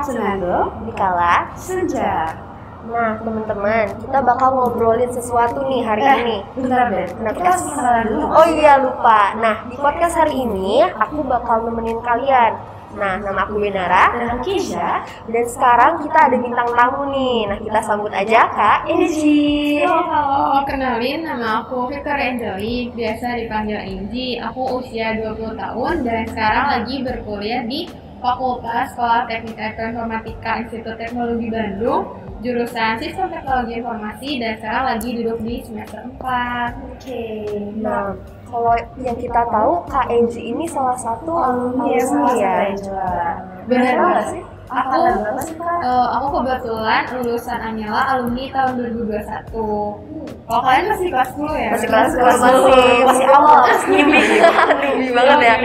Senandung dikala senja. Nah teman-teman, kita bakal ngobrolin sesuatu nih hari ini. Bentar deh, kita harus kenalan dulu. Oh iya lupa. Nah di podcast hari ini aku bakal nemenin kalian. Nah nama aku Benara Dan aku Kisha. dan sekarang kita ada bintang tamu nih. Nah kita sambut aja Kak Enji. Halo, kenalin nama aku Victor Angelique, biasa dipanggil Enji. Aku usia 20 tahun dan sekarang lagi berkuliah di Fakultas Sekolah Teknik Elektroinformatika Institut Teknologi Bandung, jurusan Sistem Teknologi Informasi, dan sekarang lagi duduk di semester 4. Oke. Nah kalau yang kita tahu Kak Enji ini salah satu alumni ya. Benar nggak sih? Aku Berapa sih Kak? aku kebetulan lulusan Anyela alumni tahun 2021. Kalau kalian masih kelas 10 ya? Masih kelas masih awal, masih nyimpi banget ya.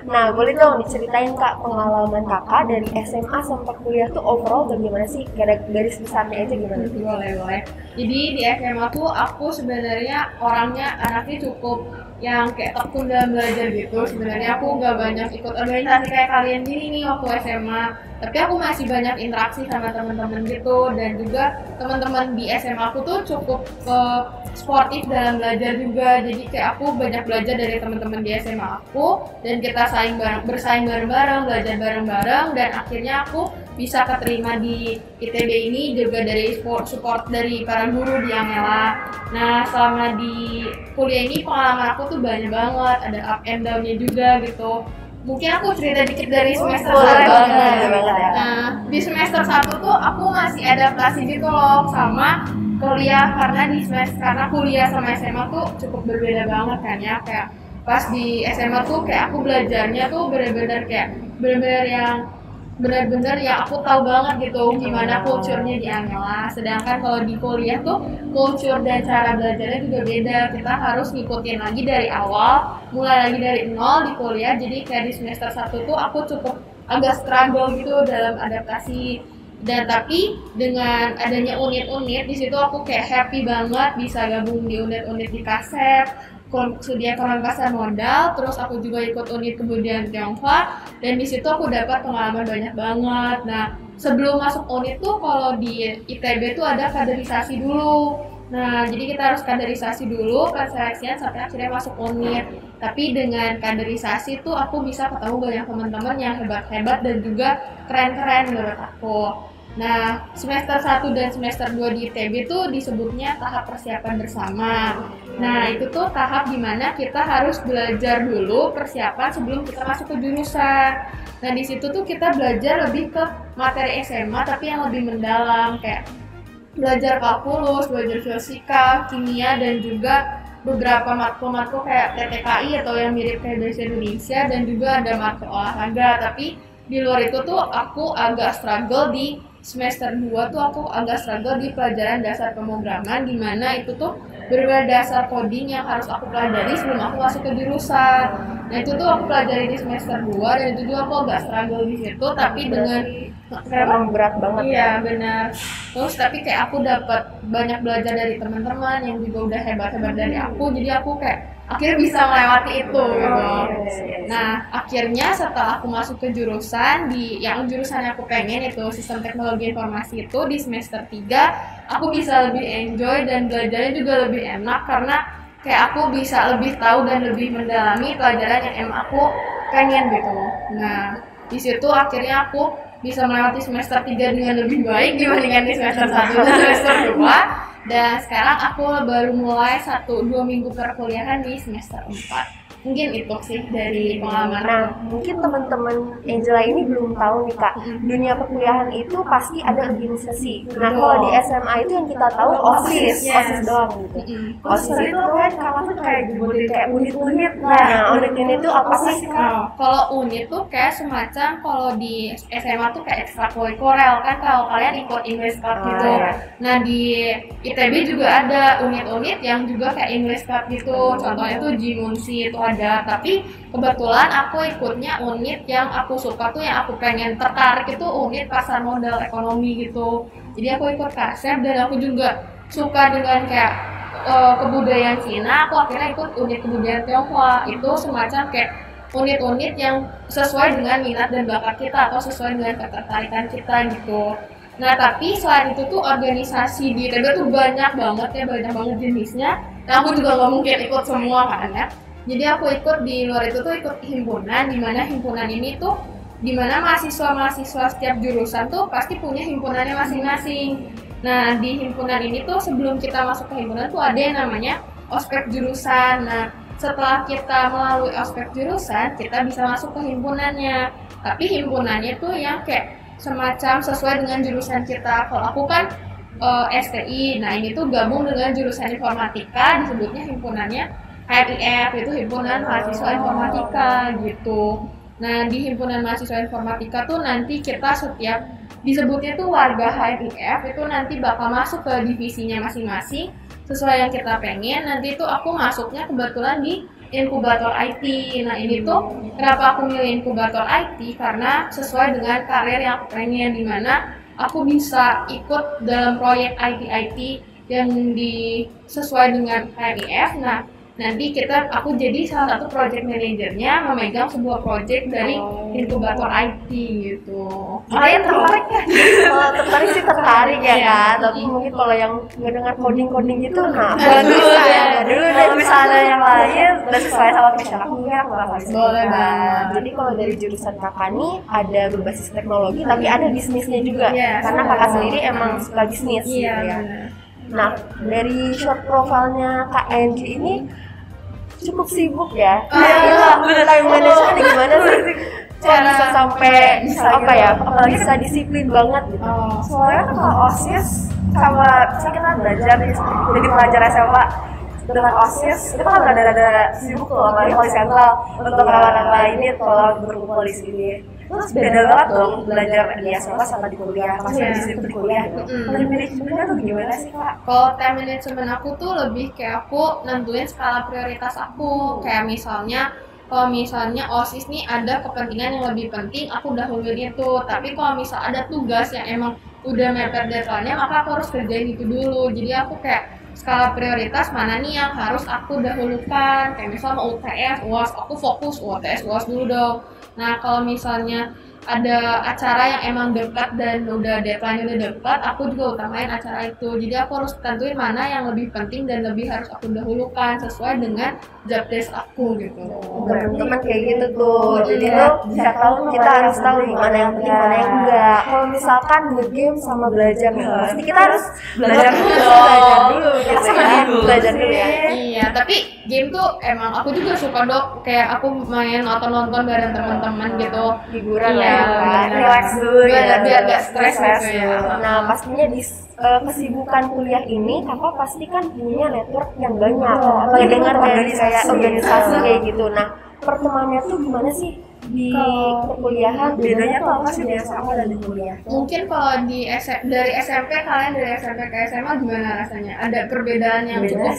Nah boleh dong diceritain Kak pengalaman Kakak dari SMA sampai kuliah tuh overall bagaimana sih? Garis besarnya aja gimana? Boleh. Jadi di SMA tuh aku sebenarnya orangnya anaknya cukup yang kayak tekun dalam belajar gitu. Sebenarnya aku nggak banyak ikut organisasi kayak kalian gini nih waktu SMA. Tapi aku masih banyak interaksi sama teman-teman gitu, dan juga teman-teman di SMA aku tuh cukup sportif dalam belajar juga. Jadi kayak aku banyak belajar dari teman-teman di SMA aku, dan kita bersaing bareng-bareng, belajar bareng-bareng, dan akhirnya aku bisa keterima di ITB ini juga dari support dari para guru di Anyela. Nah selama di kuliah ini pengalaman aku tuh banyak banget, ada up and down-nya juga gitu. Mungkin aku cerita dikit dari semester 1. Nah, di semester 1 tuh aku masih adaptasi gitu loh sama kuliah, karena kuliah sama SMA tuh cukup berbeda banget kan ya. Kayak pas di SMA tuh kayak aku belajarnya tuh bener-bener yang aku tahu banget gitu gimana culture-nya di Anyela. Sedangkan kalau di kuliah tuh culture dan cara belajarnya juga beda. Kita harus ngikutin lagi dari awal, mulai lagi dari nol di kuliah. Jadi kayak di semester 1 tuh aku cukup agak struggle gitu dalam adaptasi. Dan tapi dengan adanya unit-unit di situ aku kayak happy banget bisa gabung di unit-unit di Kasep, studi ekonomi pasar modal, terus aku juga ikut unit kebudayaan Tionghoa, dan di situ aku dapat pengalaman banyak banget. Nah sebelum masuk unit tuh kalau di ITB tuh ada kaderisasi dulu. Nah jadi kita harus kaderisasi dulu, perseleksian sampai akhirnya masuk unit. Tapi dengan kaderisasi tuh aku bisa ketemu banyak teman-teman yang hebat-hebat dan juga keren-keren menurut aku. Nah, semester 1 dan semester 2 di ITB tuh disebutnya tahap persiapan bersama. Nah, itu tuh tahap dimana kita harus belajar dulu persiapan sebelum kita masuk ke jurusan. Nah, di situ tuh kita belajar lebih ke materi SMA tapi yang lebih mendalam, kayak belajar kalkulus, belajar fisika, kimia, dan juga beberapa matkul-matkul kayak TTKI atau yang mirip kayak bahasa Indonesia, dan juga ada matkul olahraga. Tapi di luar itu tuh aku agak struggle di semester 2 tuh aku agak struggle di pelajaran dasar pemrograman, di mana itu tuh berbeda dasar coding yang harus aku pelajari sebelum aku masuk ke jurusan. Nah itu tuh aku pelajari di semester 2 dan itu juga aku agak struggle di situ, tapi dengan berat banget. Iya benar. Terus tapi kayak aku dapat banyak belajar dari teman-teman yang juga udah hebat-hebat dari aku, jadi aku kayak akhirnya bisa melewati itu gitu. Nah akhirnya setelah aku masuk ke jurusan yang jurusan yang aku pengen itu sistem teknologi informasi, itu di semester 3 aku bisa lebih enjoy dan belajarnya juga lebih enak karena kayak aku bisa lebih tahu dan lebih mendalami pelajaran yang emang aku pengen gitu. Nah di situ akhirnya aku bisa melewati semester 3 dengan lebih baik dibandingkan di semester 1 dan semester 2. Dan sekarang aku baru mulai 1-2 minggu perkuliahan di semester 4. Mungkin itu sih dari pengalaman. Nah, mungkin teman-teman Angela ini belum tahu nih Kak, dunia perkuliahan itu pasti ada organisasi. Nah, kalau di SMA itu yang kita tahu OSIS doang gitu. OSIS itu kan kakak tuh kayak dibuatin kayak unit-unit. Nah, unit-unit itu apa sih Kak? Kalau unit tuh kayak semacam kalau di SMA tuh kayak ekstrakurikuler kan, kalau kalian ikut English Club gitu. Nah di ITB juga ada unit-unit yang juga kayak English Club gitu. Contohnya tuh Jimunsi itu ada, tapi kebetulan aku ikutnya unit yang aku suka tuh, yang aku pengen tertarik itu unit pasar modal ekonomi gitu. Jadi aku ikut Kasep dan aku juga suka dengan kayak kebudayaan Cina. Aku akhirnya ikut unit kebudayaan Tionghoa, itu semacam kayak unit-unit yang sesuai dengan minat dan bakat kita atau sesuai dengan ketertarikan kita gitu. Nah tapi selain itu tuh organisasi di ITB tuh banyak banget jenisnya. Nah aku juga nggak mungkin ikut semua kan ya. Jadi aku ikut di luar itu tuh ikut himpunan, dimana himpunan ini tuh dimana mahasiswa-mahasiswa setiap jurusan tuh pasti punya himpunannya masing-masing. Nah di himpunan ini tuh sebelum kita masuk ke himpunan tuh ada yang namanya ospek jurusan. Nah setelah kita melalui ospek jurusan kita bisa masuk ke himpunannya. Tapi himpunannya tuh yang kayak semacam sesuai dengan jurusan kita. Kalau aku kan STI, nah ini tuh gabung dengan jurusan informatika, disebutnya himpunannya HMIF, itu himpunan mahasiswa informatika gitu. Nah di himpunan mahasiswa informatika tuh nanti kita setiap disebutnya tuh warga HMIF itu nanti bakal masuk ke divisinya masing-masing sesuai yang kita pengen. Nanti tuh aku masuknya kebetulan di inkubator IT. Nah ini tuh kenapa aku milih inkubator IT, karena sesuai dengan karir yang aku pengen, dimana aku bisa ikut dalam proyek IT yang sesuai dengan HMIF. Nah nanti aku jadi salah satu project manajernya, memegang sebuah project dari inkubator IT gitu. Kalian tertarik ya? Kalau tertarik sih tertarik ya kan, tapi mungkin kalau yang ngedengar coding gitu, nah bagus ya. Dulu dan misalnya yang lain udah sesuai sama passion aku ya, boleh banget. Jadi kalau dari jurusan kakak nih ada berbasis teknologi, tapi ada bisnisnya juga, karena kakak sendiri emang suka bisnis gitu ya. Nah dari short profile-nya Kak Angie ini cukup sibuk ya. Time management gimana sih? Kok bisa sampai apa ya? Bisa disiplin banget gitu. Soalnya kan kalau OSIS sama misalnya kita belajar jadi pelajar SMA dengan OSIS itu kan rada-rada sibuk tuh, apalagi kalau sentral untuk lawan ini atau berkumpul di sini. Terus beda banget dong belajar di SMA sama di kuliah, masih di kuliah. Kalau manajemennya tuh gimana sih Kak? Kalau time management aku tuh lebih kayak aku nentuin skala prioritas aku. Kayak misalnya kalau misalnya OSIS nih ada kepentingan yang lebih penting, aku dahuluin itu. Tapi kalau misal ada tugas yang emang udah mepet deadline-nya, maka aku harus kerjain itu dulu. Jadi aku kayak skala prioritas mana nih yang harus aku dahulukan. Kayak misal mau UTS, UAS, aku fokus UTS, UAS dulu dong. Nah kalau misalnya ada acara yang emang dekat dan udah deadline udah dekat, aku juga utamain acara itu. Jadi aku harus tentuin mana yang lebih penting dan lebih harus aku dahulukan sesuai dengan job desk aku gitu. Teman-teman kayak gitu tuh. Jadi tuh bisa tahu, kita harus tahu mana yang penting mana yang enggak. Kalau misalkan nge-game sama belajar nih, pasti kita harus belajar dulu. Belajar dulu ya. Iya, tapi game tuh emang aku juga suka dok. Kayak aku main atau nonton bareng teman-teman gitu. Hiburan ya. Relax dulu ya, biar gak stres gitu ya. Nah pastinya di kesibukan kuliah ini kakak pasti kan punya network yang banyak, apalagi dengar dari kayak organisasi kayak gitu. Nah pertemanannya tuh gimana sih di perkuliahan? Bedanya tuh apa sih di SMA dan di kuliah? Mungkin kalau dari SMP, kalian dari SMP ke SMA gimana rasanya? Ada perbedaan yang cukup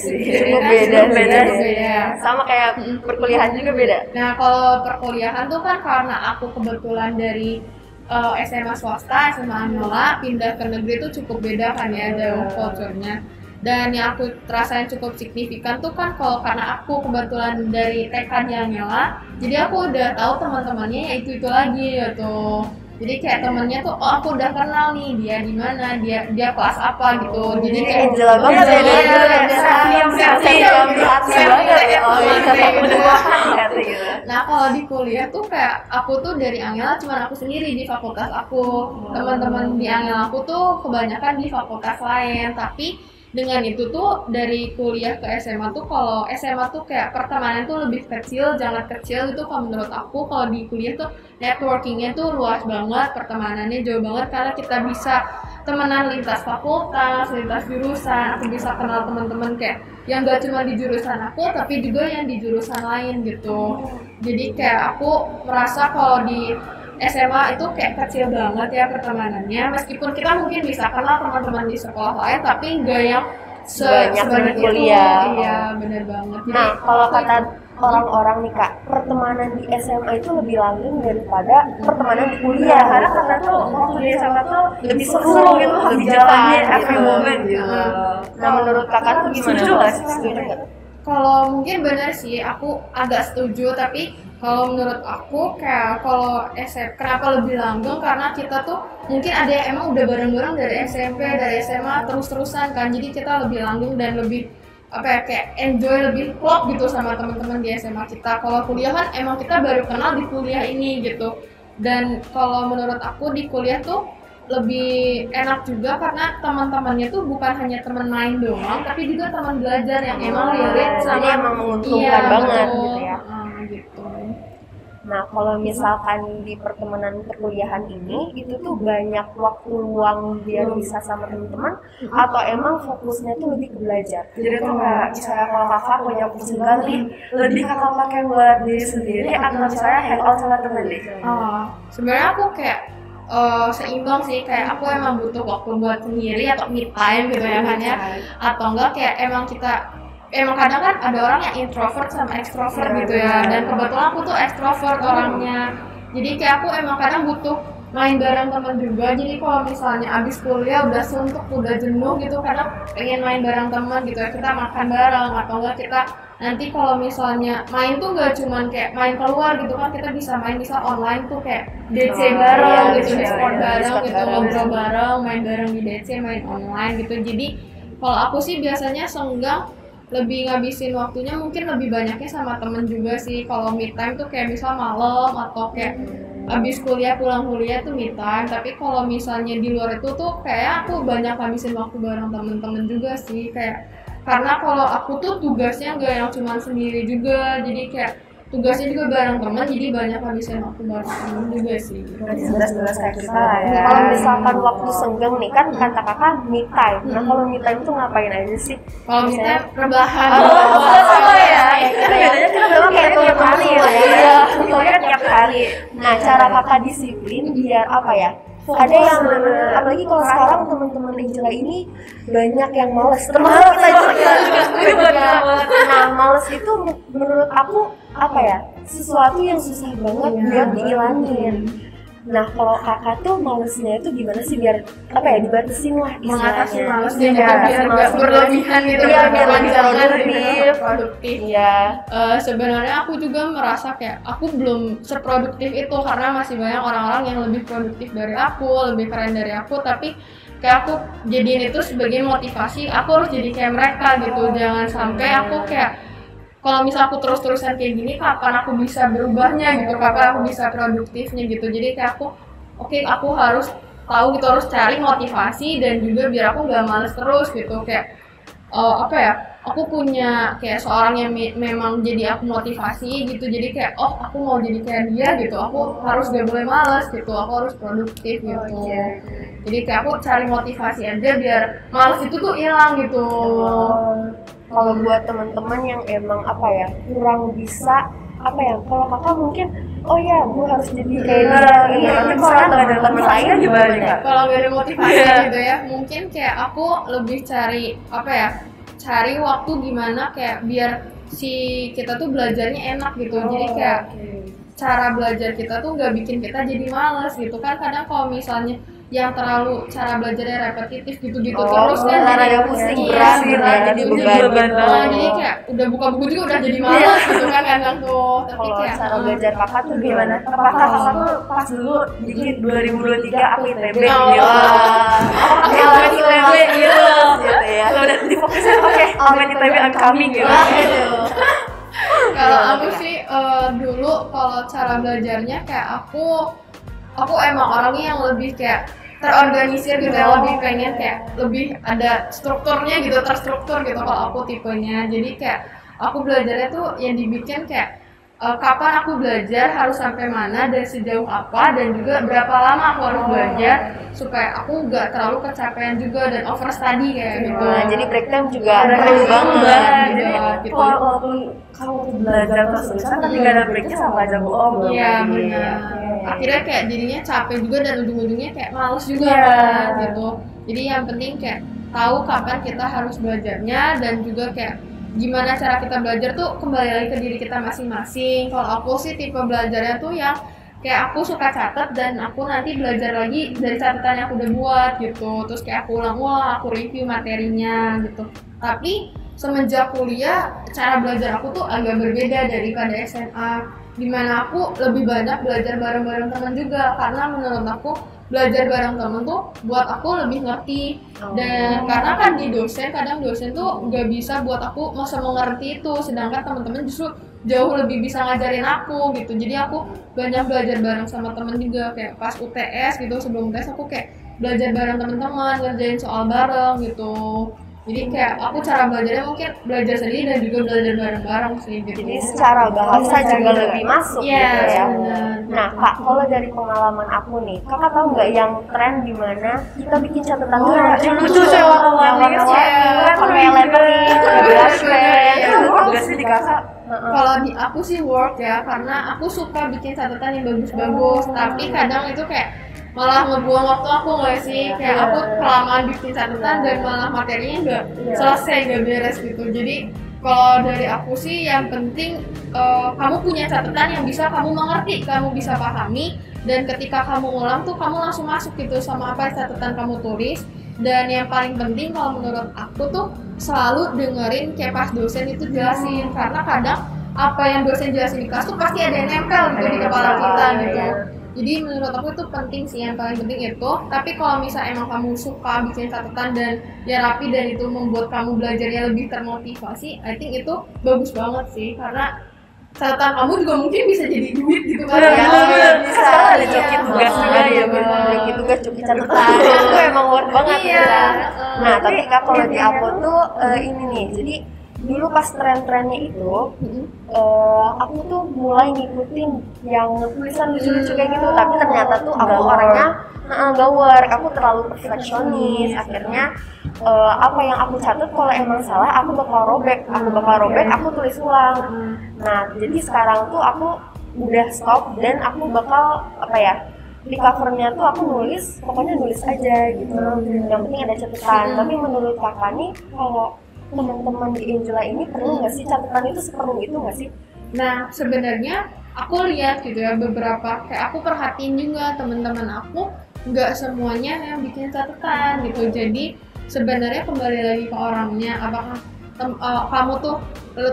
beda. Sama kayak perkuliahan juga beda. Nah kalau perkuliahan tuh kan karena aku kebetulan dari SMA swasta, SMA Anyola, pindah ke negeri itu cukup beda kan ya, jauh culture-nya. Dan yang aku rasain cukup signifikan tuh kan kalau karena aku kebetulan dari TK di Anyola, jadi aku udah tahu teman-temannya ya itu lagi gitu. Jadi kayak temennya tuh, oh aku udah kenal nih dia di mana, dia kelas apa gitu. Jadi kayak jelas banget ya dia. Nah kalau di kuliah tuh kayak aku tuh dari Angela cuma aku sendiri di fakultas aku. Teman-teman di Angela aku tuh kebanyakan di fakultas lain, tapi dengan itu tuh dari kuliah ke SMA tuh, kalau SMA tuh kayak pertemanan tuh lebih kecil, jangan kecil itu kalau menurut aku. Kalau di kuliah tuh networkingnya tuh luas banget, pertemanannya jauh banget karena kita bisa temenan lintas fakultas, lintas jurusan. Aku bisa kenal teman-teman kayak yang gak cuma di jurusan aku tapi juga yang di jurusan lain gitu. Jadi kayak aku merasa kalau di SMA itu kayak kecil banget ya pertemanannya, meskipun kita mungkin bisa kenal teman-teman di sekolah lain tapi enggak yang sebanyak kuliah. Iya benar banget. Jadi, nah kalau kata orang-orang nih Kak, pertemanan di SMA itu lebih langgeng daripada pertemanan di kuliah, karena tuh waktu di SMA tuh lebih seru gitu, lebih jalannya every moment gitu. Nah menurut Kakak tuh gimana? Setuju nggak? Kalau mungkin benar sih, aku agak setuju, tapi Kalau menurut aku kayak kalau SMP kenapa lebih langgeng karena kita tuh mungkin ada yang emang udah bareng-bareng dari SMP, dari SMA terus-terusan kan. Jadi kita lebih langgeng dan lebih apa ya kayak enjoy lebih klop gitu sama teman-teman di SMA kita. Kalau kuliah kan emang kita baru kenal di kuliah ini gitu. Dan kalau menurut aku di kuliah tuh lebih enak juga karena teman-temannya tuh bukan hanya teman main doang, tapi juga teman belajar yang emang relate sama Jadi emang menguntungkan banget betul. gitu ya. Gitu. Nah, kalau misalkan di pertemanan perkuliahan ini, itu tuh banyak waktu luang biar bisa sama teman-teman, atau emang fokusnya tuh lebih ke belajar? Jadi tuh kayak misalnya kalau kakak punya waktu senggang nih, lebih kakak pakai buat diri sendiri atau misalnya hangout sama temen deh. Sebenarnya aku kayak seimbang sih, kayak aku emang butuh waktu buat sendiri atau me time gitu ya kan ya, atau enggak kayak emang kadang kan ada orang yang introvert sama extrovert gitu ya, dan kebetulan aku tuh extrovert orangnya, jadi kayak aku emang kadang butuh main bareng teman juga. Jadi kalau misalnya abis kuliah udah suntuk, udah jenuh gitu, kadang pengen main bareng teman gitu ya, kita makan bareng atau enggak kita nanti kalau misalnya main tuh nggak cuman kayak main keluar gitu kan, kita bisa main bisa online tuh kayak DC bareng gitu, Discord bareng gitu, ngobrol bareng, main bareng di DC, main online gitu. Jadi kalau aku sih biasanya senggang lebih ngabisin waktunya mungkin lebih banyaknya sama temen juga sih. Kalau me time tuh kayak misal malam atau kayak abis kuliah pulang kuliah tuh me time. Tapi kalau misalnya di luar itu tuh kayak aku banyak ngabisin waktu bareng temen-temen juga sih, kayak karena kalau aku tuh tugasnya nggak yang cuma sendiri juga, jadi kayak tugasnya juga bareng teman, jadi banyak ngabisin waktu bareng temen juga sih. Berarti 11-12 kayak kita ya. Kalau misalkan waktu senggang nih, kan kata kakak me time. Nah, kalau me time tuh ngapain aja sih? Kalau misalnya rebahan sama ya. Kita ya, Bedanya kita memang kayak tiap hari ya. Iya, pokoknya tiap hari. Nah, cara kakak disiplin biar apa ya? Ada yang apalagi kalau sekarang teman-teman Angela ini banyak yang males, termasuk kita juga. Nah, males itu menurut aku apa ya? Sesuatu yang susah banget buat dihilangin. Nah, kalau kakak tuh malesnya itu gimana sih biar apa ya, dibatasin lah mengatasi istilahnya. malas Iya, biar nggak malas berlebihan gitu, Iya, biar lebih jangan produktif. produktif. Iya. Sebenarnya aku juga merasa kayak aku belum seproduktif itu karena masih banyak orang-orang yang lebih produktif dari aku, lebih keren dari aku, tapi kayak aku jadiin itu sebagai motivasi, aku harus jadi kayak mereka gitu. Jangan sampai aku kayak kalau misal aku terus-terusan kayak gini, kapan aku bisa berubahnya gitu, kapan aku bisa produktifnya gitu. Jadi kayak aku harus tahu gitu, harus cari motivasi dan juga biar aku nggak males terus gitu. Kayak apa ya, aku punya kayak seorang yang memang jadi aku motivasi gitu. Jadi kayak aku mau jadi kayak dia gitu, aku harus gak boleh males gitu, aku harus produktif gitu. Jadi kayak aku cari motivasi aja biar males itu tuh hilang gitu. Kalau buat teman-teman yang emang apa ya, kurang bisa apa ya, kalau kakak mungkin gue harus jadi kayak dia. Tapi kalau nggak ada teman saya gimana nih kak? Kalau gak ada motivasi gitu ya, mungkin kayak aku lebih cari apa ya, cari waktu gimana kayak biar si kita tuh belajarnya enak gitu. Jadi kayak cara belajar kita tuh nggak bikin kita jadi malas gitu kan. Kadang kalau misalnya yang terlalu cara belajarnya repetitif gitu-gitu terus kan rada pusing, berat gitu ya, jadi beban. Jadi kayak udah buka buku juga udah jadi malas gitu kan kadang tuh. Tapi Kalau kayak cara belajar kakak tuh gimana? Apakah kakak tuh pas dulu dikit 2023 aku ITB gitu? Aku ITB gitu ya. Kalau udah difokusin oke, main ITB I'm coming gitu. Kalau aku sih dulu kalau cara belajarnya kayak aku emang orangnya yang lebih kayak terorganisir gitu ya, lebih pengen kayak lebih ada strukturnya gitu, terstruktur gitu kalau aku tipenya. Jadi kayak aku belajarnya tuh yang dibikin kayak kapan aku belajar, harus sampai mana dan sejauh apa, dan juga berapa lama aku harus belajar supaya aku nggak terlalu kecapean juga dan over study kayak gitu. Nah, jadi break time juga perlu banget. Jadi walaupun kamu belajar terus-terusan tapi nggak ada breaknya sama aja bohong. Iya benar. Akhirnya kayak jadinya capek juga dan ujung-ujungnya kayak males juga kan gitu. Jadi yang penting kayak tahu kapan kita harus belajarnya dan juga kayak gimana cara kita belajar tuh kembali lagi ke diri kita masing-masing. Kalau aku sih tipe belajarnya tuh yang kayak aku suka catat dan aku nanti belajar lagi dari catatan yang aku udah buat gitu. Terus kayak aku ulang-ulang, aku review materinya gitu. Tapi semenjak kuliah cara belajar aku tuh agak berbeda daripada SMA. dimana aku lebih banyak belajar bareng-bareng teman juga, karena menurut aku belajar bareng temen tuh buat aku lebih ngerti. Dan karena kan di dosen, kadang dosen tuh nggak bisa buat aku masa mengerti itu, sedangkan teman-teman justru jauh lebih bisa ngajarin aku gitu. Jadi aku banyak belajar bareng sama temen juga, kayak pas UTS gitu, sebelum UTS aku kayak belajar bareng teman-teman, ngerjain soal bareng gitu. Jadi kayak aku cara belajarnya mungkin belajar sendiri dan juga belajar bareng-bareng sih gitu. Jadi secara bahasa juga lebih masuk gitu ya. benar. Nah kak, kalau dari pengalaman aku nih, kakak tahu nggak yang tren di mana kita bikin catatan tuh yang lucu yang warna-warni, pakai lettering, brush pen, Itu work gak sih di kakak? Kalau di aku sih work ya, karena aku suka bikin catatan yang bagus-bagus, tapi kadang itu kayak malah ngebuang waktu aku nggak sih, kayak aku kelamaan bikin catatan dan malah materinya nggak selesai, nggak beres gitu. Jadi kalau dari aku sih yang penting kamu punya catatan yang bisa kamu mengerti, kamu bisa pahami, dan ketika kamu ulang tuh kamu langsung masuk gitu sama apa catatan kamu tulis. Dan yang paling penting kalau menurut aku tuh selalu dengerin kayak pas dosen itu jelasin, karena kadang apa yang dosen jelasin di kelas tuh pasti ada yang nempel gitu di kepala kita gitu. Jadi menurut aku itu penting sih, yang paling penting itu. Tapi kalau misalnya emang kamu suka bikin catatan dan ya rapi dan itu membuat kamu belajarnya lebih termotivasi, I think itu bagus banget sih, karena catatan kamu juga mungkin bisa jadi duit gitu kan ya, bisa ada Iya. joki tugas juga ya, joki tugas, joki catatan itu emang worth banget Iya. ya. Nah tapi kak, kalau di aku tuh ini nih, jadi dulu pas tren-trennya itu aku tuh mulai ngikutin yang tulisan lucu-lucu kayak gitu, tapi ternyata tuh aku orangnya nggak work, aku terlalu perfeksionis. Akhirnya apa yang aku catat kalau emang salah aku bakal robek, aku tulis ulang. Nah jadi sekarang tuh aku udah stop dan aku bakal apa ya, di covernya tuh aku nulis, pokoknya nulis aja gitu, yang penting ada catatan. Tapi menurut kakak nih, kalau teman-teman di Angela ini perlu nggak sih catatan itu, seperlu itu nggak sih? Nah sebenarnya aku lihat gitu ya, beberapa kayak aku perhatiin juga teman-teman aku nggak semuanya yang bikin catatan gitu. Jadi sebenarnya kembali lagi ke orangnya, apakah kamu tuh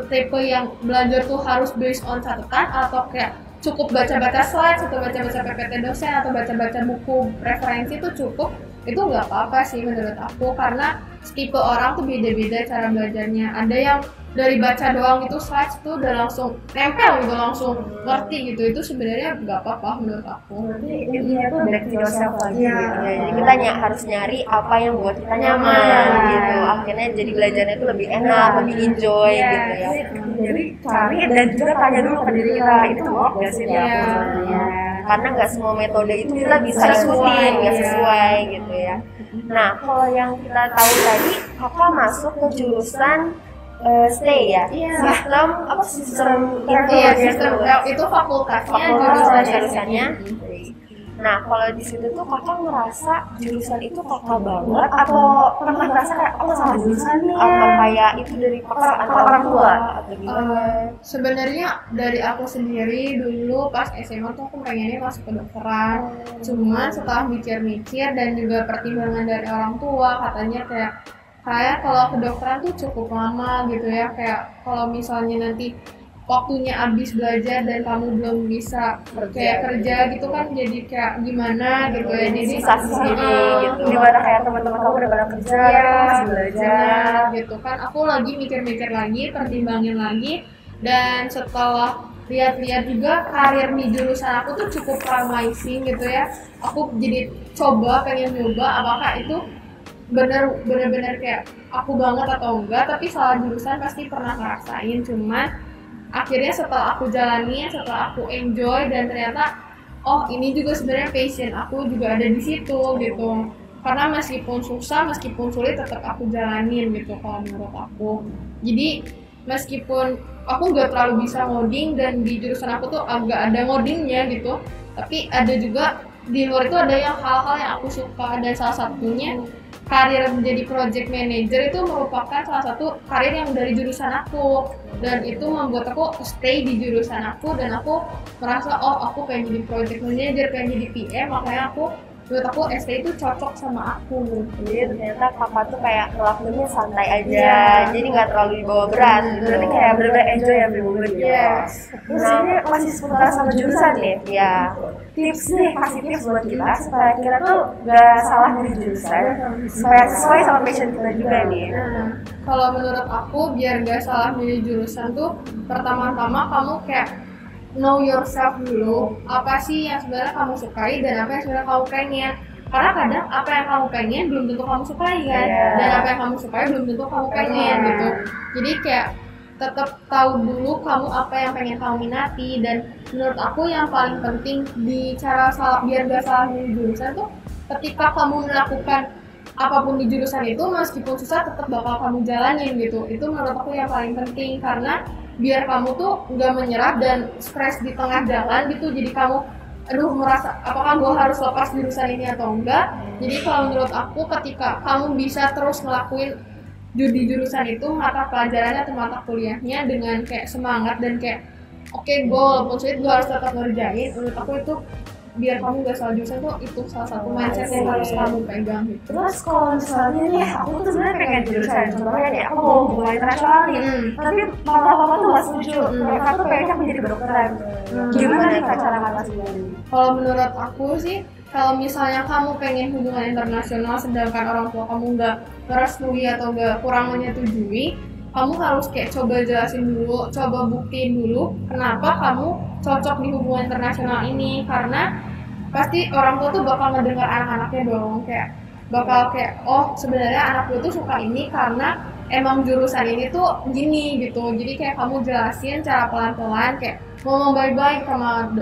tipe yang belajar tuh harus based on catatan, atau kayak cukup baca-baca slides atau baca-baca PPT dosen atau baca-baca buku referensi itu cukup. Itu nggak apa-apa sih menurut aku, karena tipe orang tuh beda-beda cara belajarnya. Ada yang dari baca doang itu slides tuh udah langsung nempel gitu, langsung ngerti gitu. Itu sebenarnya nggak apa-apa menurut aku. Intinya tuh back to yourself lagi Iya. gitu. Jadi kita harus nyari apa yang buat kita nyaman gitu. Akhirnya jadi belajarnya itu lebih enak, lebih enjoy gitu ya. Jadi cari dan juga tanya dulu ke diri kita, itu work gak sih di aku Iya. sebenarnya. Karena nggak semua metode itu kita bisa ikutin, nggak sesuai gitu ya. Nah kalau yang kita tahu tadi, kakak masuk ke jurusan stay ya, Iya. sistem Iya, sistem itu fakultasnya jurusannya. Nah kalau di situ tuh kakak ngerasa jurusan itu kakak banget, Atau pernah merasa kayak aku salah jurusan nih? atau kayak itu dari paksaan orang tua atau gimana? Sebenarnya dari aku sendiri dulu pas SMA tuh aku pengennya masuk kedokteran. Cuman setelah mikir-mikir dan juga pertimbangan dari orang tua, katanya kayak kalau kedokteran tuh cukup lama gitu ya, kayak kalau misalnya nanti waktunya habis belajar dan kamu belum bisa kayak kerja gitu kan, jadi kayak gimana gitu ya. Jadi Susah sendiri gitu. Gimana kayak teman-teman kamu udah pada kerja, Iya, aku masih belajar. gitu kan. Aku lagi mikir-mikir lagi, pertimbangin lagi, dan setelah lihat-lihat juga karir di jurusan aku tuh cukup promising gitu ya. Aku jadi pengen nyoba apakah itu bener-bener kayak aku banget atau enggak. Tapi salah jurusan pasti pernah ngerasain, cuman akhirnya setelah aku jalani, setelah aku enjoy, dan ternyata oh ini juga sebenarnya passion aku juga ada di situ gitu. Karena meskipun susah, meskipun sulit, tetap aku jalanin gitu kalau menurut aku. Jadi meskipun aku nggak terlalu bisa ngoding, dan di jurusan aku tuh agak ada ngodingnya gitu, tapi ada juga di luar itu ada yang hal-hal yang aku suka, dan salah satunya karir menjadi project manager itu merupakan salah satu karir yang dari jurusan aku, dan itu membuat aku stay di jurusan aku, dan aku merasa oh aku pengen jadi project manager, pengen jadi PM, makanya aku menurut aku ST itu cocok sama aku. Jadi ternyata kakak tuh kayak ngelakuinnya santai aja, Iya. jadi nggak terlalu dibawa berat gitu. Berarti kayak bener-bener enjoy every moment gitu. Yes. Terus ini masih seputar sama jurusan nih. Ya, Tips nih, kasih tips buat kita supaya kita tuh gak salah milih jurusan, supaya sesuai sama passion kita juga nih. Nah, kalau menurut aku biar gak salah milih jurusan tuh pertama-tama kamu kayak know yourself dulu, apa sih yang sebenarnya kamu sukai dan apa yang sebenarnya kamu pengen. Karena kadang apa yang kamu pengen belum tentu kamu sukai kan, Iya. dan apa yang kamu sukai belum tentu kamu pengen gitu. Jadi kayak tetap tahu dulu kamu apa yang pengen kamu minati. Dan menurut aku yang paling penting di cara salah biar gak salah milih jurusan tuh ketika kamu melakukan apapun di jurusan itu meskipun susah tetap bakal kamu jalanin gitu. Itu menurut aku yang paling penting karena biar kamu tuh nggak menyerah dan stres di tengah jalan gitu. Jadi kamu aduh merasa apakah gue harus lepas jurusan ini atau enggak. Jadi kalau menurut aku ketika kamu bisa terus ngelakuin di jurusan itu mata pelajarannya atau mata kuliahnya dengan kayak semangat dan kayak oke gue walaupun sulit gue harus tetap ngerjain, menurut aku itu biar kamu gak salah jurusan tuh itu salah satu mindset yang harus kamu pegang gitu. Terus kalau misalnya nih, aku tuh sebenarnya pengen jurusan, contohnya nih, aku mau hubungan internasional nih, tapi mama tuh gak setuju, mereka tuh pengennya aku jadi kedokteran. Gimana nih Kak cara ngatasinnya? Kalau menurut aku sih, kalau misalnya kamu pengen hubungan internasional sedangkan orang tua kamu nggak merestui atau nggak kurang menyetujui, kamu harus kayak coba jelasin dulu, coba buktiin dulu kenapa kamu cocok di hubungan internasional ini. Karena pasti orang tua tuh bakal ngedengar anak-anaknya dong, kayak bakal kayak oh sebenarnya anak gue tuh suka ini karena emang jurusan ini tuh gini gitu. Jadi kayak kamu jelasin cara pelan-pelan kayak ngomong baik-baik sama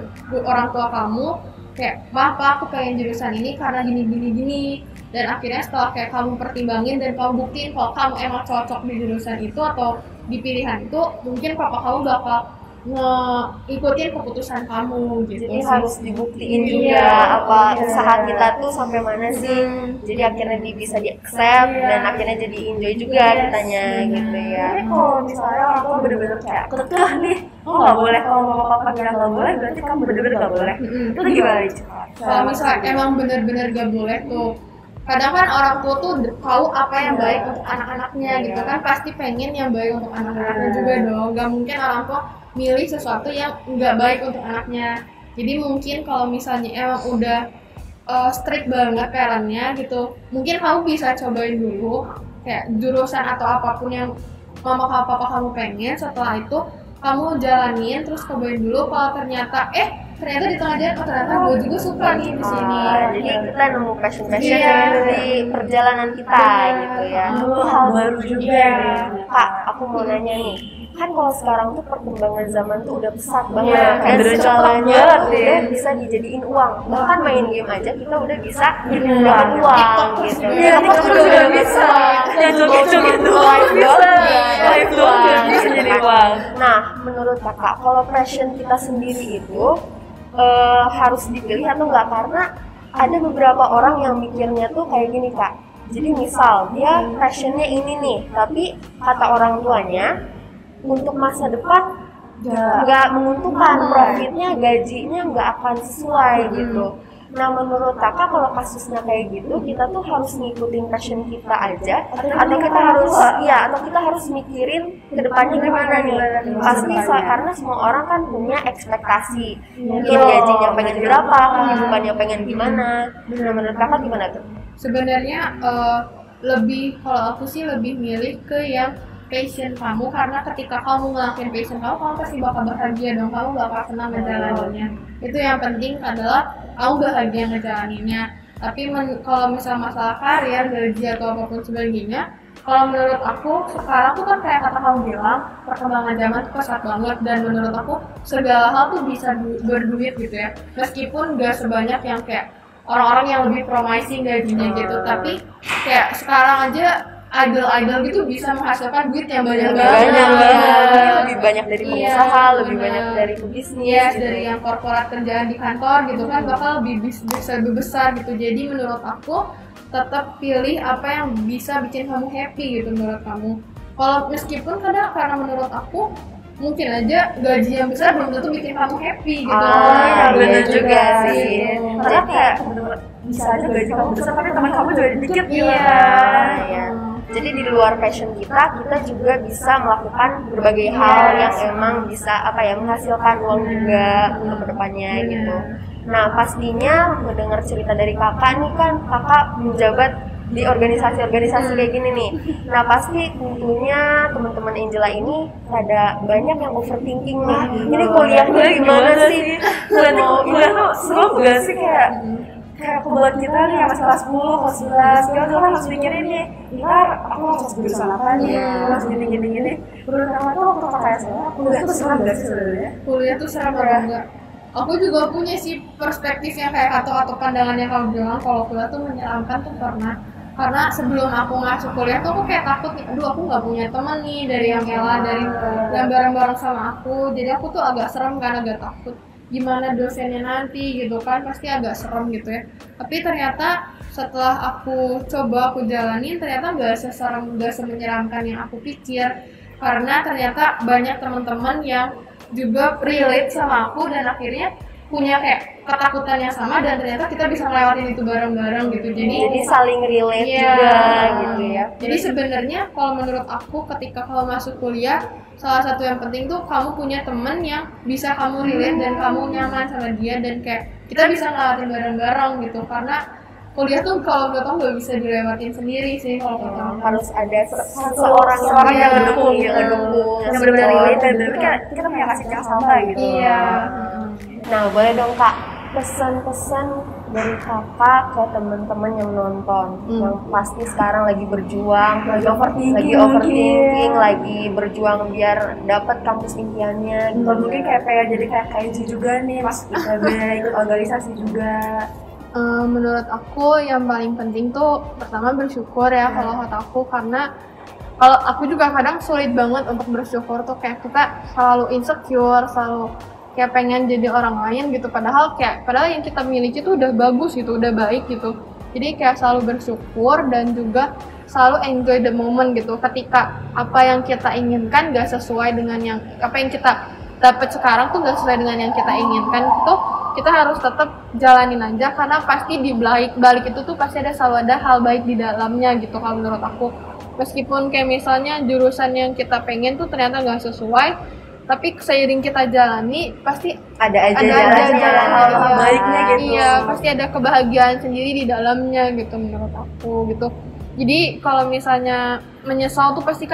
orang tua kamu kayak maaf pak aku pengen jurusan ini karena gini. Dan akhirnya setelah kayak kamu pertimbangin dan kamu buktiin kalau kamu emang cocok di jurusan itu atau di pilihan itu, mungkin papa kamu bakal ngikutin keputusan kamu gitu. jadi sih. harus dibuktiin Iya. juga apa usaha kita tuh sampai mana sih. Jadi akhirnya bisa di accept dan akhirnya jadi enjoy juga kitanya gitu ya. Tapi kalau misalnya orang tua bener-bener kayak kekeh nih, oh nggak boleh, kalau mama papa bilang nggak boleh, berarti kamu bener-bener nggak boleh. Itu tuh gimana nih? Kalau misalnya emang benar-benar gak boleh tuh, kadang kan orang tua tuh tahu apa yang baik untuk anak-anaknya gitu kan, pasti pengen yang baik untuk anak-anaknya juga dong. Gak mungkin orang tua milih sesuatu yang nggak baik untuk anaknya. Jadi mungkin kalau misalnya emang udah strict banget parentnya gitu, mungkin kamu bisa cobain dulu kayak jurusan atau apapun yang mama papa kamu pengen. Setelah itu kamu jalanin terus cobain dulu. Kalau ternyata di tengah jalan ternyata gue juga suka nih di sini. Jadi kita nemu passion Iya. di perjalanan kita gitu ya. Dulu hal baru juga nih. Kak, aku mau nanya nih, kan kalau sekarang tuh perkembangan zaman tuh udah pesat banget, Iya, dan bener segalanya banget ya. udah bisa dijadiin uang. Bahkan main game aja kita udah bisa dapat Uang. uang gitu. Iya, TikTok juga bisa. Yang joget-joget doang bisa. Live doang juga bisa jadi uang. Nah, menurut kakak, kalau passion kita sendiri itu harus dipilih atau enggak? Karena ada beberapa orang yang mikirnya tuh kayak gini kak. Jadi misal dia passionnya ini nih, tapi kata orang tuanya untuk masa depan nggak menguntungkan, profitnya, gajinya nggak akan sesuai gitu. Nah menurut kakak kalau kasusnya kayak gitu, kita tuh harus ngikutin passion kita aja, atau kita harus mikirin kedepannya gimana nih? Pasti karena semua orang kan punya ekspektasi, mungkin gajinya pengen berapa, kehidupannya pengen gimana. Nah menurut kakak gimana tuh? Sebenarnya kalau aku sih lebih milih ke yang passion kamu, karena ketika kamu ngelakuin passion kamu pasti bakal bahagia dong, kamu bakal senang ngejalaninnya. Itu yang penting adalah kamu bahagia ngejalaninnya. Tapi kalau misal masalah karir, gaji atau apapun sebagainya, kalau menurut aku sekarang tuh kan kayak kata kamu bilang, perkembangan zaman tuh pesat banget, dan menurut aku segala hal tuh bisa berduit gitu ya. Meskipun gak sebanyak yang kayak orang-orang yang lebih promising gajinya gitu, tapi kayak sekarang aja idol gitu bisa menghasilkan duit yang banyak banget. Lebih banyak dari pengusaha, lebih banyak dari pebisnis. Iya, dari yang korporat kerjaan di kantor gitu kan bakal lebih besar gitu. Jadi menurut aku tetap pilih apa yang bisa bikin kamu happy gitu menurut kamu. Kalau meskipun kadang karena menurut aku mungkin aja gaji yang besar belum tentu bikin kamu happy gitu. Benar juga sih. Karena kayak bisa aja gaji kamu besar tapi teman kamu juga dikit gitu Iya, kan. iya. Jadi di luar passion kita juga bisa melakukan berbagai hal yang emang bisa menghasilkan uang juga untuk kedepannya gitu. Nah pastinya mendengar cerita dari kakak nih kan, kakak menjabat di organisasi-organisasi kayak gini nih. Nah pasti tentunya teman-teman Angela ini ada banyak yang overthinking nih. Ini kuliahnya gimana sih? Kuliah tuh seru gak sih kayak buat kita nih yang masih kelas 10, kelas 11, kita tuh harus mikirin nih, ntar aku harus jurusan apa nih, harus gini. Pertama tuh waktu kakak SMA, kuliah tuh seru gak sih sebenarnya? Kuliah tuh seram apa enggak? Aku juga punya sih perspektif yang kayak atau pandangan yang kamu bilang kalau kuliah tuh menyeramkan tuh pernah. Karena sebelum aku masuk kuliah tuh aku kayak takut nih, aduh aku nggak punya teman nih dari yang dari yang bareng-bareng sama aku, jadi aku tuh agak serem kan, agak takut gimana dosennya nanti gitu kan, pasti agak serem gitu ya. Tapi ternyata setelah aku coba aku jalanin, ternyata nggak seserem, nggak semenyeramkan yang aku pikir, karena ternyata banyak teman-teman yang juga relate sama aku dan akhirnya punya kayak ketakutan yang sama dan ternyata kita bisa ngelewatin itu bareng-bareng gitu. Jadi saling relate juga gitu ya. Jadi sebenarnya kalau menurut aku ketika kamu masuk kuliah, salah satu yang penting tuh kamu punya temen yang bisa kamu relate dan kamu nyaman sama dia dan kayak kita bisa ngelewatin bareng-bareng gitu. Karena kuliah tuh kalau menurut aku nggak bisa dilewatin sendiri sih kalau kata aku. Harus ada seorang yang mendukung, yang benar-benar relate dan kita punya kasih sayang sama gitu. Iya. Nah boleh dong kak, pesan-pesan dari kakak ke teman-teman yang nonton, yang pasti sekarang lagi berjuang, lagi overthinking, lagi berjuang biar dapat kampus impiannya. Gitu. Mungkin kayak pengen jadi kayak KNJ juga nih, masuk ITB, ikut organisasi juga. Menurut aku yang paling penting tuh pertama bersyukur ya kalau kata aku, karena kalau aku juga kadang sulit banget untuk bersyukur tuh, kayak kita selalu insecure, selalu kayak pengen jadi orang lain gitu, padahal yang kita miliki tuh udah bagus gitu, udah baik gitu. Jadi kayak selalu bersyukur dan juga selalu enjoy the moment gitu. Ketika apa yang kita inginkan gak sesuai dengan apa yang kita dapat sekarang tuh gak sesuai dengan yang kita inginkan, tuh kita harus tetap jalanin aja, karena pasti di balik itu tuh pasti selalu ada hal baik di dalamnya gitu kalau menurut aku. Meskipun kayak misalnya jurusan yang kita pengen tuh ternyata gak sesuai, tapi seiring kita jalani pasti ada jalan baiknya gitu. Iya, pasti ada kebahagiaan sendiri di dalamnya gitu menurut aku gitu. Jadi kalau misalnya menyesal tuh pasti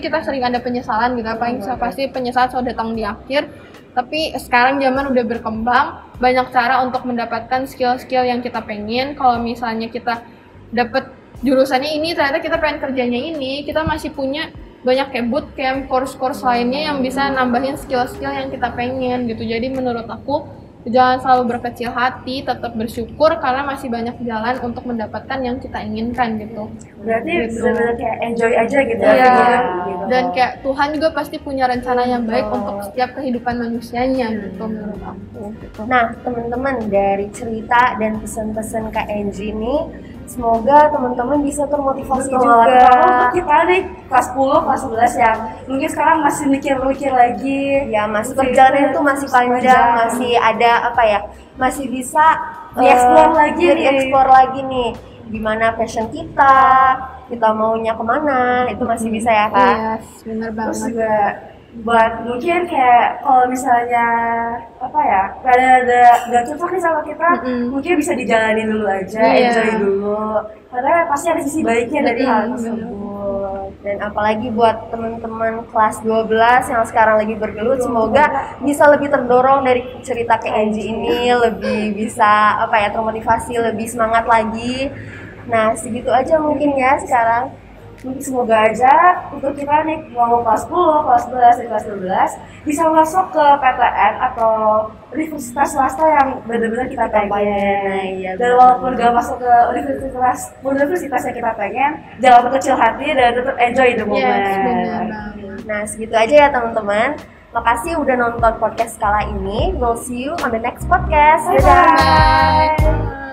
kita sering ada penyesalan gitu, pasti penyesalan selalu datang di akhir. Tapi sekarang zaman udah berkembang, banyak cara untuk mendapatkan skill-skill yang kita pengen. Kalau misalnya kita dapet jurusannya ini, ternyata kita pengen kerjanya ini, kita masih punya banyak kayak bootcamp, course-course lainnya yang bisa nambahin skill-skill yang kita pengen gitu. Jadi menurut aku jangan selalu berkecil hati, tetap bersyukur karena masih banyak jalan untuk mendapatkan yang kita inginkan gitu. Berarti benar-benar kayak enjoy aja gitu. Iya. Dan kayak Tuhan juga pasti punya rencana yang baik untuk setiap kehidupan manusianya gitu menurut aku gitu. Nah teman-teman, dari cerita dan pesan-pesan Kak Angie ini, semoga teman-teman bisa termotivasi juga. Untuk kita nih kelas 10, kelas 11 yang mungkin sekarang masih mikir-mikir lagi. Ya masih perjalanan itu masih panjang, masih ada masih bisa dieksplor lagi nih. Gimana passion kita maunya kemana, itu masih bisa ya Kak? Iya, benar banget. Terus juga buat mungkin kayak kalau misalnya ada gak cocok nih sama kita, mungkin bisa dijalanin dulu aja, enjoy dulu, karena pasti ada sisi baiknya dari hal tersebut. Dan apalagi buat teman-teman kelas 12 yang sekarang lagi bergelut, semoga bisa lebih terdorong dari cerita kayak Angie ini, lebih bisa termotivasi, lebih semangat lagi. Nah segitu aja mungkin ya sekarang. Semoga aja untuk kita nih mau kelas 10, kelas 11, dan kelas 12 bisa masuk ke PTN atau universitas swasta yang benar-benar kita pengen. Dan walaupun gak masuk ke universitas yang kita pengen, jangan berkecil hati dan tetap enjoy the moment. Nah segitu aja ya teman-teman. Makasih udah nonton podcast kala ini. We'll see you on the next podcast. Bye-bye.